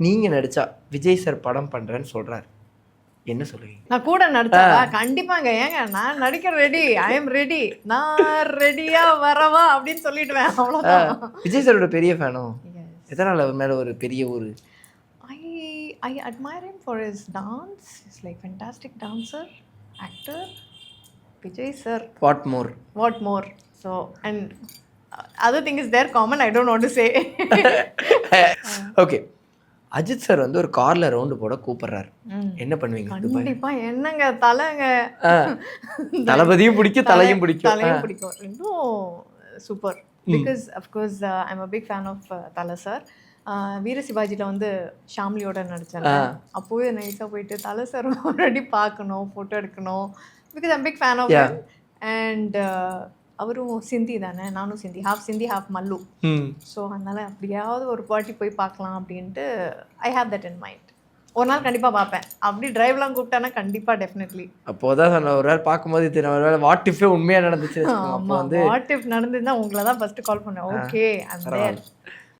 நீங்கள் நடித்தா விஜய் சார் படம் பண்ணுறேன்னு சொல்கிறாரு, என்ன சொல்லுவீங்க? நான் கூட நடிச்சா கண்டிப்பாங்க. ஏங்க நான் நடிக்க ரெடி, ஐ எம் ரெடி, நான் ரெடியா வரவா அப்படின்னு சொல்லிடுவேன். அவ்வளோதான். விஜய் சாரோட பெரிய ஃபேனோ? எதனால் அவர் மேலே ஒரு பெரிய ஒரு I admire him for his dance. He's like fantastic dancer, actor. Vijay sir. What more? What more? So and other thing is there common. I don't want to say. Okay, Ajith sir வந்து ஒரு கார்ல round போட கூப்பிடுறாரு, என்ன பண்ணுவீங்க? கண்டிப்பா என்னங்க தலைங்க. தளபதியும் பிடிக்கும், தலையும் பிடிக்கும். தலையும் பிடிக்கும், ரெண்டும் super. Because of course I am a big fan of Thala sir. வீர சிவாஜியில் வந்து ஷாம்லியோட நடித்தேன். அப்போவே நைஸாக போயிட்டு தலை சார் ஆல்ரெடி பார்க்கணும், ஃபோட்டோ எடுக்கணும். Because I'm big fan of him. And அவரும் சிந்தி தானே, நானும் சிந்தி, ஹாஃப் மல்லு. ஸோ அதனால் அப்படியாவது ஒரு பாட்டி போய் பார்க்கலாம் அப்படின்ட்டு I have that in mind. ஒரு நாள் கண்டிப்பாக பார்ப்பேன். அப்படி டிரைவ்லாம் கூப்பிட்டானா கண்டிப்பாக டெஃபினெட்லி. அப்போதான் சொன்ன ஒரு வேலை பார்க்கும்போது இது ஒரு வேலை வாட் இஃபே உண்மையாக நடந்துச்சு. ஆமாம், வாட் இஃப் நடந்துச்சுன்னா உங்களை தான் ஃபஸ்ட்டு கால் பண்ணேன். ஓகே அந்த